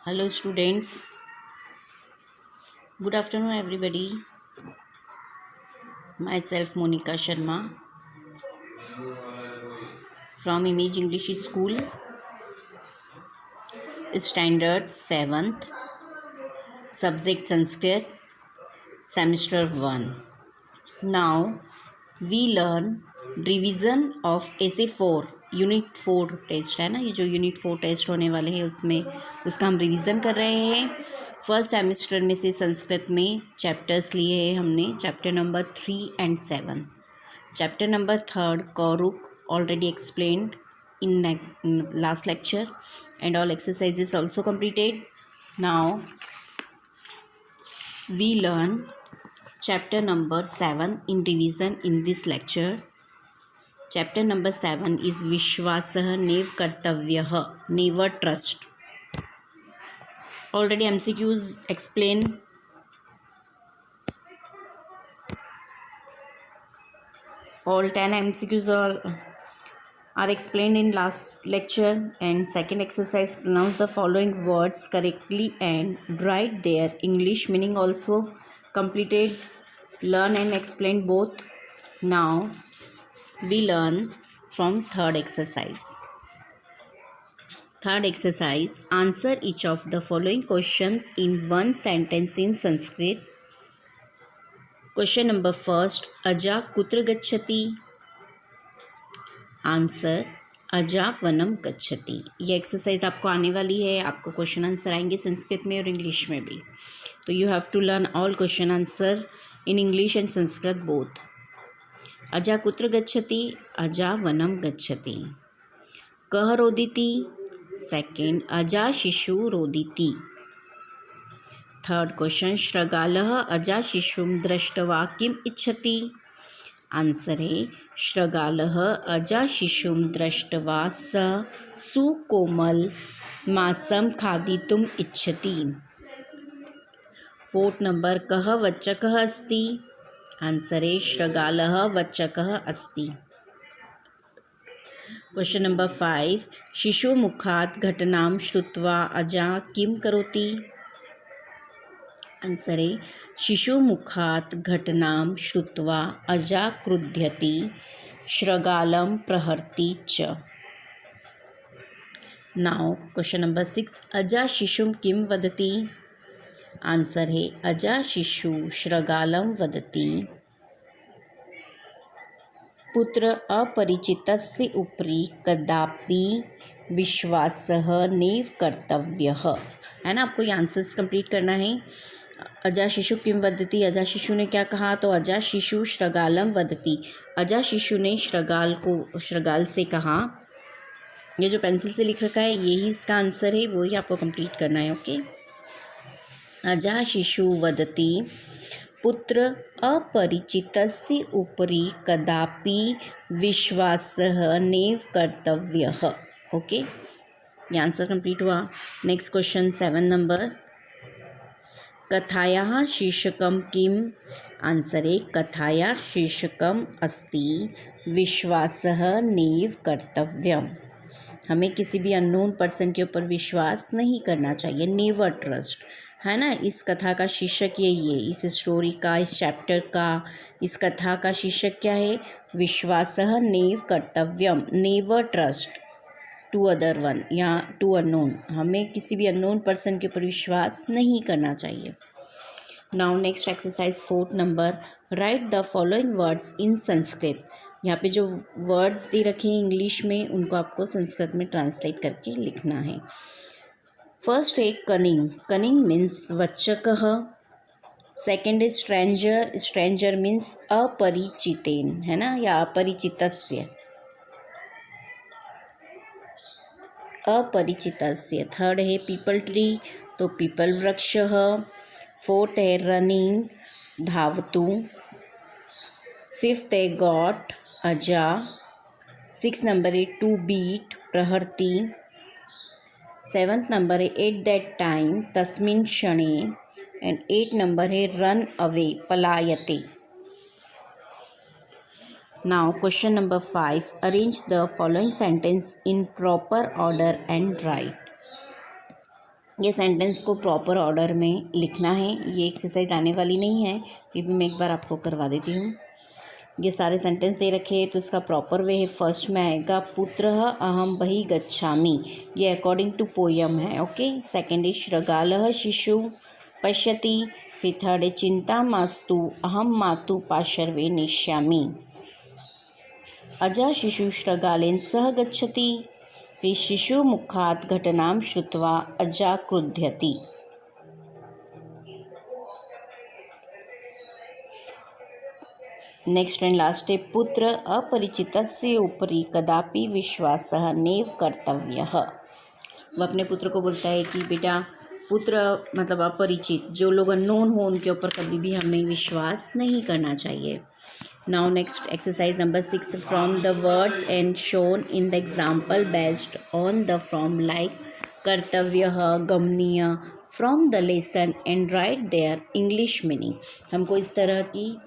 Hello, students. Good afternoon, everybody. Myself, Monica Sharma from Image English School, Standard 7th, Subject Sanskrit, Semester 1. Now, we learn revision of essay 4, unit 4 test है ना, ये जो unit 4 test होने वाले हैं उसमें उसका हम रिवीजन कर रहे हैं। फर्स्ट सेमेस्टर में से संस्कृत में चैप्टर्स लिए हैं हमने, chapter number 3 and 7। Chapter number 3 Koruk already explained in last lecture and all exercises also completed. Now we learn chapter number 7 in revision in this lecture. Chapter number 7 is Vishwasah Nev Kartavyah, never trust. Already MCQs explain. All 10 MCQs are explained in last lecture. And second exercise, pronounce the following words correctly and write their English meaning also completed. Learn and explain both. Now we learn from third exercise. Third exercise, answer each of the following questions in one sentence in Sanskrit. Question number first, Aja kutra gacchati? Answer अजा वनम गच्छति। ये exercise आपको आने वाली है, आपको question answer आएंगे संस्कृत में और इंग्लिश में भी, तो you have to learn all question answer in English and Sanskrit both. अजा कुत्र गच्छति? अजा वनम गच्छति। कह रोदिति? सेकेंड, अजा शिशु रोदिति। थर्ड क्वेश्चन, श्रगालः अजा शिशुम दृष्ट्वा किम इच्छति? आंसर है श्रगालः अजा शिशुम दृष्ट्वा स सुकोमल मांसम खादितुम इच्छति। फोर्थ नंबर, कः वच्चकः अस्ति? आंसर है श्रगालः वच्चकः अस्ति। क्वेश्चन नंबर 5, शिशुमुखात् घटनां श्रुत्वा अजा किं करोति? आंसर है शिशुमुखात् घटनां श्रुत्वा अजा क्रुध्यति श्रगालं प्रहरति च। नाउ क्वेश्चन नंबर 6, अजा शिशुं किं वदति? आंसर है अजा शिशु श्रगालं वदति पुत्र अपरिचितस्य उपरि कदापि विश्वासः नैव कर्तव्यः। है ना, आपको ये आंसर्स कंप्लीट करना है। अजा शिशु किम वदति, अजा शिशु ने क्या कहा? तो अजा शिशु श्रगालम वदति। अजा शिशु ने श्रगाल से कहा। ये जो पेंसिल से लिख रखा है यही इसका आंसर है, वही आपको कंप्लीट करना है। ओके, अजा शिशु वदति पुत्र अपरिचितस्य उपरि कदापि विश्वासः नैव कर्तव्यः। ओके, ये आंसर कंप्लीट हुआ। नेक्स्ट क्वेश्चन 7 नंबर, कथायाः शीर्षकं किम्? आंसर है कथायाः शीर्षकम् अस्ति विश्वासः नैव कर्तव्यम्। हमें किसी भी अननोन पर्सन के ऊपर विश्वास नहीं करना चाहिए, नेवर ट्रस्ट, है ना। इस कथा का शीर्षक यही है, इस स्टोरी का, इस चैप्टर का, इस कथा का शीर्षक क्या है? विश्वासः नैव कर्तव्यम, never trust to other one या टू अननोन। हमें किसी भी अननोन पर्सन के ऊपर विश्वास नहीं करना चाहिए। Now next exercise 4 number, right the following words in Sanskrit. यहाँ पे जो वर्ड्स दे रखे हैं इंग्लिश में उनको आपको संस्कृत में ट्रांसलेट करके लिखना है। फर्स्ट है कनिंग, कनिंग मीन्स वच्चकः। Second is stranger, stranger means अपरिचितेन, है ना, या अपरिचितस्य, अपरिचितस्य। थर्ड है पीपल ट्री, तो पीपल वृक्षः। फोर्थ है रनिंग, धावतु। फिफ्थ है गॉट, अजा। 6 नंबर है टू बीट, प्रहरति। 7th नंबर है एट दैट टाइम, तस्मिन् क्षणे। एंड 8 नंबर है रन अवे, पलायते। Now question number 5, arrange the following sentence in proper order and write. ये सेंटेंस को प्रॉपर ऑर्डर में लिखना है। ये एक्सरसाइज आने वाली नहीं है, फिर भी मैं एक बार आपको करवा देती हूँ। ये सारे सेंटेंस दे रखे हैं तो इसका प्रॉपर वे है। फर्स्ट में आएगा पुत्रः अहम बहि गच्छामि, ये अकॉर्डिंग टू पोयम है। ओके। सेकेंड इज श्रगालः शिशु पश्यति। फिर थर्ड है चिंता मास्तु अहम मातु पार्श्वे नेष्यामि, अजा शिशु श्रगालेन सह गच्छति। फिर शिशु मुखात् घटनां श्रुत्वा अजा क्रुध्यति। नेक्स्ट एंड लास्ट है पुत्र अपरिचितस्य उपरि कदापि विश्वासः नैव कर्तव्यः। वह अपने पुत्र को बोलता है कि बेटा, पुत्र मतलब अपरिचित, जो लोग अननोन हो उनके ऊपर कभी भी हमें विश्वास नहीं करना चाहिए। Now next exercise number 6, from the words and shown in the example based on the from like कर्तव्यः, गमनीय from the lesson and write their English meaning. हमको इस तरह की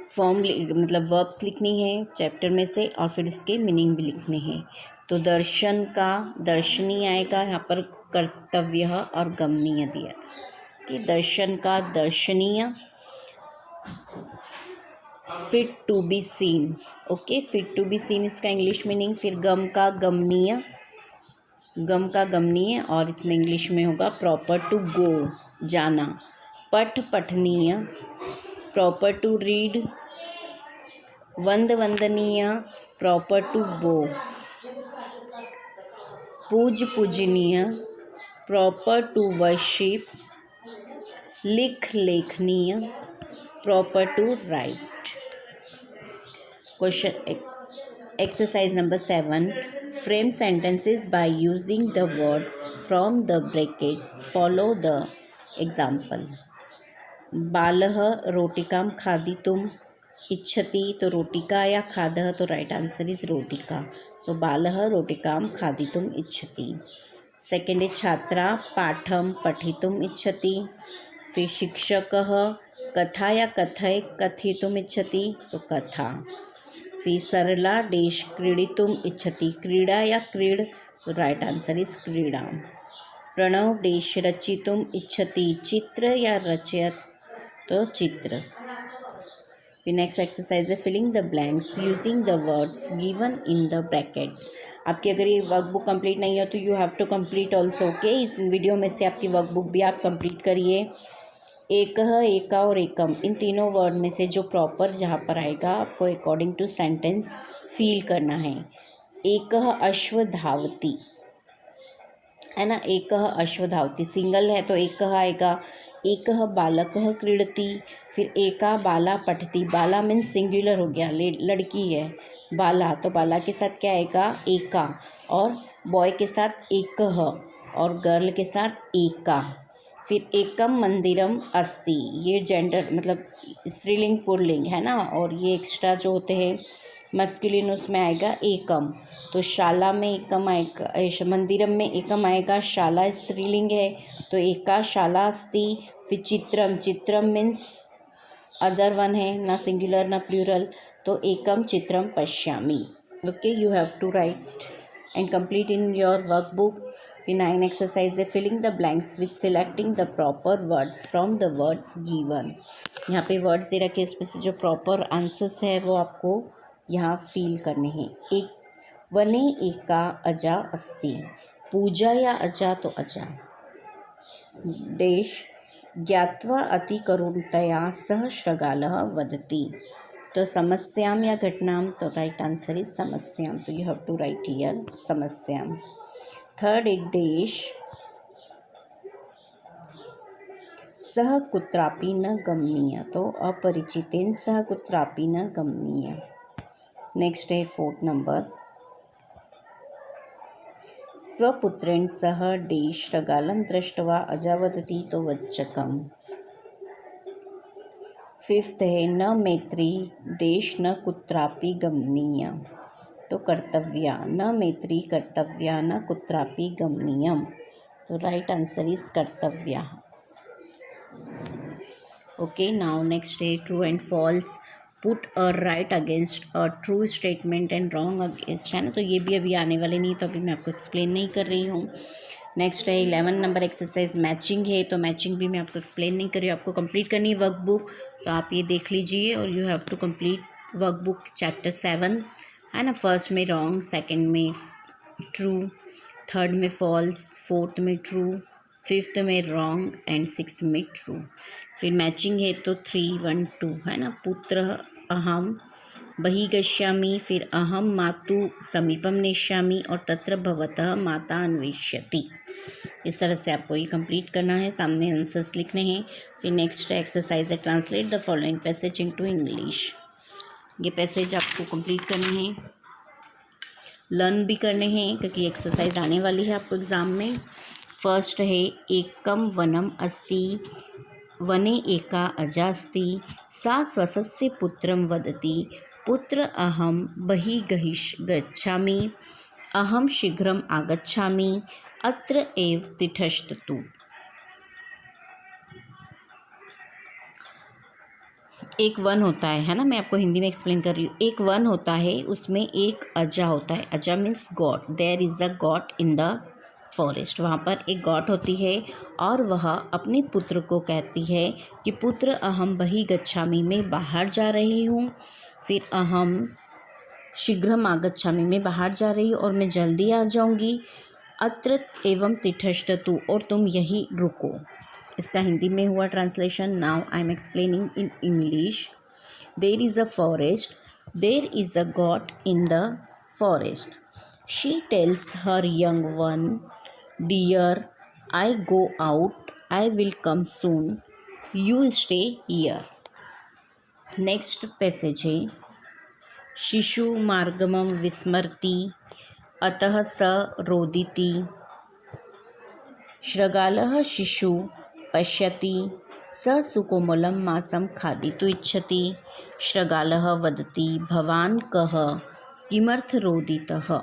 फॉर्म मतलब वर्ब्स लिखनी है चैप्टर में से और फिर उसके मीनिंग भी लिखने हैं। तो दर्शन का दर्शनीय आएगा, यहाँ पर कर्तव्य और गमनीय दिया कि दर्शन का दर्शनीय, fit to be seen. Okay, fit to be seen इसका इंग्लिश मीनिंग। फिर गम का गमनीय, गम का गमनीय और इसमें इंग्लिश में होगा प्रॉपर टू गो, जाना। पठ पठनीय, प्रॉपर टू रीड। वंद वंदनीय, प्रॉपर टू बो। पूज पूजनीय, प्रॉपर टू वर्शिप। लिख लेखनीय, proper to write. Question exercise number 7, frame sentences by using the words from the brackets, follow the example. बालः रोटिकां खादितुम् इच्छति, तो रोटिका या खादः, तो राइट आंसर इज रोटिका। तो बालः रोटिकां खादितुम् इच्छति। सेकेंड है छात्रा पाठं पठितुम् इच्छति। फिर शिक्षकः कथा या कथय कथितुम् इच्छति, तो कथा। फिर सरला देश क्रीडितुम् इच्छति, क्रीडा या क्रीड, तो राइट आंसर इज क्रीडा। प्रणव देश रचितुम् इच्छति, चित्र या रचयत, तो चित्र। फिर नेक्स्ट एक्सरसाइज है filling the blanks using the words given in the brackets. आपकी अगर ये वर्कबुक कंप्लीट नहीं है तो you have to complete also. Okay, इस वीडियो में से आपकी वर्कबुक भी आप कंप्लीट करिए। एकः, एका और एकम, इन तीनों वर्ड में से जो प्रॉपर जहाँ पर आएगा आपको अकॉर्डिंग टू सेंटेंस फील करना है। एकः अश्व धावति, है ना, एकः अश्व धावति सिंगल है तो एकः आएगा। एकः बालकः क्रीडति, फिर एका बाला पठति, बाला मीन्स सिंगुलर हो गया, लड़की है बाला, तो बाला के साथ क्या आएगा एका, और बॉय के साथ एकः और गर्ल के साथ एका। फिर एकम मंदिरम अस्ति, ये जेंडर मतलब स्त्रीलिंग पुल्लिंग है ना, और ये एक्स्ट्रा जो होते हैं मस्कुलिन उसमें आएगा एकम। तो शाला में एकम आएगा, मंदिरम में एकम आएगा, शाला स्त्रीलिंग है तो एका शाला अस्ति। फिर चित्रम, चित्रम मीन्स अदर वन है, ना सिंगुलर ना प्लूरल, तो एकम चित्रम पश्यामि। Okay, you have to write and complete in your workbook. फिर 9 एक्सरसाइज है filling the blanks with selecting the proper words from the words given. यहाँ पे वर्ड्स दे रखे, उसमें से जो प्रॉपर आंसर्स है वो आपको यहाँ फील करने हैं। एक वने एका अजा अस्ति, पूजा या अजा, तो अजा। देश ज्ञात्वा अति करुणतया सह श्रगालः वदति, तो समस्यां या घटनां, तो राइट आंसर इज समस्यां, तो you have to write here समस्यां। थर्ड इज देश सह कुत्रापि न गमनीय, तो अपरिचितेन सह कुत्रापि न गमनीय। नेक्स्ट है 4th नंबर, स्वपुत्रेण सह देश श्रगालं दृष्ट्वा अजा वदति, तो वच्चकम्। 5th है न मैत्री देश न कुत्रापि गमनीय, तो कर्तव्या, न मैत्री कर्तव्या न कुत्रापि गमनीयम, तो राइट आंसर इज कर्तव्या। ओके, नाउ नेक्स्ट है true and false, put a right against a true statement and wrong against, है ना, तो ये भी अभी आने वाले नहीं, तो अभी मैं आपको एक्सप्लेन नहीं कर रही हूँ। नेक्स्ट है 11 नंबर एक्सरसाइज मैचिंग है, तो मैचिंग भी मैं आपको एक्सप्लेन नहीं कर रही हूँ, आपको कंप्लीट करनी है वर्कबुक, तो आप ये देख लीजिए और you have to complete workbook chapter 7 है ना। फर्स्ट में रॉन्ग, सेकंड में ट्रू, थर्ड में फॉल्स, फोर्थ में ट्रू, फिफ्थ में रॉन्ग एंड सिक्स्थ में ट्रू। फिर मैचिंग है तो 3, 1, 2 है ना। पुत्र अहम बहिगच्छामि, फिर अहम मातु समीपम नेष्यामि और तत्र भवतः माता अन्वेष्यति। इस तरह से आपको ये कंप्लीट करना है, सामने आंसर्स लिखने हैं। फिर नेक्स्ट एक्सरसाइज है translate the following passage into English. ये पैसेज आपको कंप्लीट करने हैं, लर्न भी करने हैं, क्योंकि एक्सरसाइज आने वाली है आपको एग्ज़ाम में। फर्स्ट है एकम वनम अस्ति वने एका अजा अस्ति सा स्वस्य पुत्रं वदति पुत्र अहम गच्छामि अहम शीघ्रम आगच्छामि अत्र एव तिष्ठतु। एक वन होता है ना, मैं आपको हिंदी में एक्सप्लेन कर रही हूँ। एक वन होता है, उसमें एक अजा होता है। अजा means god, there is a god in the forest. वहाँ पर एक गॉड होती है और वह अपने पुत्र को कहती है कि पुत्र अहम बहिगच्छामि, मैं बाहर जा रही हूँ। फिर अहम शीघ्रम आगच्छामि, मैं बाहर जा रही हूँ और मैं जल्दी आ जाऊँगी। अत्र एवं तिष्ठतु, और तुम यही रुको। इसका हिंदी में हुआ translation. Now I am explaining in English. There is a forest, there is a god in the forest. She tells her young one, dear I go out, I will come soon, you stay here. Next passage है शिशु मार्गमं विस्मरति अतः स रोदिति शृगालः शिशु पश्यति स सुकोमलं मांसं खादितुम् इच्छति। शृगालः वदति भवान् कः, किमर्थ रोदितः।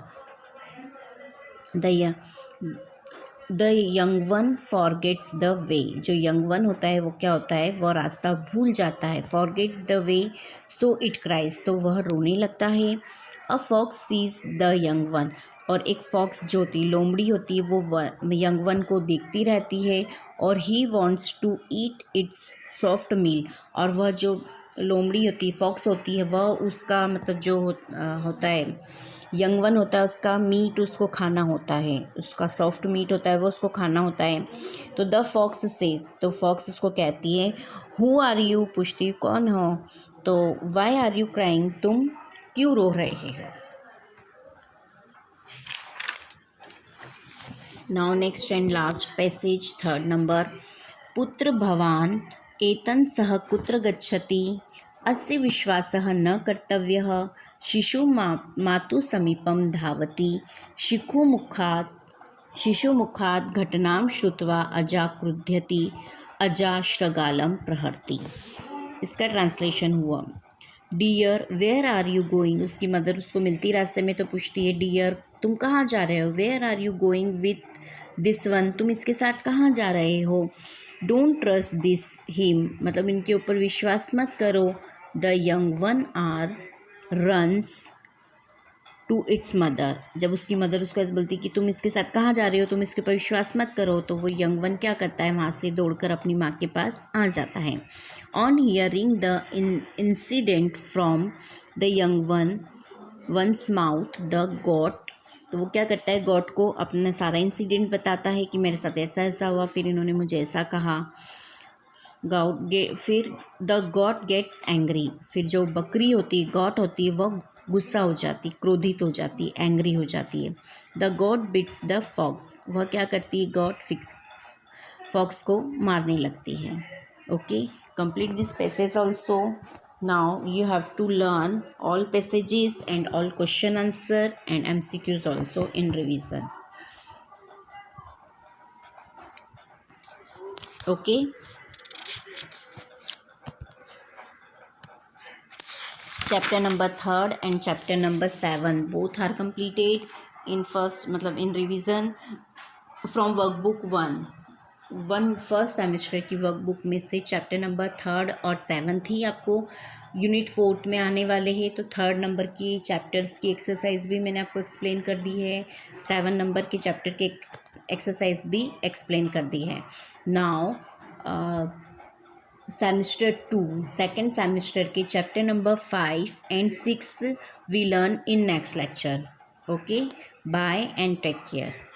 The young one forgets the way, जो यंग वन होता है वो क्या होता है, वह रास्ता भूल जाता है। Forgets the way so it cries, तो वह रोने लगता है। A fox sees the young one, और एक फॉक्स जो होती है, लोमड़ी होती है, वो यंग वन को देखती रहती है। और he wants to eat its soft meal, और वह जो लोमड़ी होती है, फॉक्स होती है, वह उसका मतलब जो होता है यंग वन होता है, उसका मीट उसको खाना होता है, उसका सॉफ्ट मीट होता है, वो उसको खाना होता है। तो द फॉक्स सेज, तो फॉक्स उसको कहती है हु आर यू, पूछती कौन हो। तो वाई आर यू क्राइंग, तुम क्यों रो रहे हो। Now next and last passage, third number. पुत्र भवान एतन् सह कुत्र गच्छति, अस्य विश्वासः न कर्तव्यः। शिशु मातु समीपं धावति, शिशुमुखात् घटनां श्रुत्वा अजा क्रुध्यति, अजा शृगालं प्रहरति। इसका ट्रांसलेशन हुआ dear where are you going, उसकी मदर उसको मिलती रास्ते में तो पूछती है डियर तुम कहाँ जा रहे हो। Where are you going with this one, तुम इसके साथ कहाँ जा रहे हो। डोंट ट्रस्ट दिस हिम, मतलब इनके ऊपर विश्वास मत करो। The young one are runs to its mother, जब उसकी मदर उसको ऐसे बोलती कि तुम इसके साथ कहाँ जा रहे हो, तुम इसके ऊपर विश्वास मत करो, तो वो यंग वन क्या करता है, वहाँ से दौड़कर अपनी माँ के पास आ जाता है। On hearing the incident from the young ones mouth the God, तो वो क्या करता है, गॉड को अपना सारा इंसिडेंट बताता है कि मेरे साथ ऐसा ऐसा हुआ, फिर इन्होंने मुझे ऐसा कहा। फिर द गॉड गेट्स एंग्री, फिर जो बकरी होती है, गॉड होती है, वह गुस्सा हो जाती, क्रोधित हो जाती, एंग्री हो जाती है। The god bits the fox, वह क्या करती है, गॉड फॉक्स को मारने लगती है। Okay, complete this passage also. Now you have to learn all passages and all question answer and MCQs also in revision. Okay, chapter number 3 and chapter number 7 both are completed in first मतलब in revision from workbook 1 first semester की workbook में से chapter number 3 और 7 ही आपको unit 4 में आने वाले हैं। तो 3 नंबर की चैप्टर्स की एक्सरसाइज भी मैंने आपको एक्सप्लेन कर दी है। 7 नंबर के चैप्टर के एक्सरसाइज भी एक्सप्लेन कर दी है। नाउ सेमेस्टर 2 सेकेंड सेमेस्टर के chapter number 5 and 6 we learn in next lecture. Okay, bye and take care.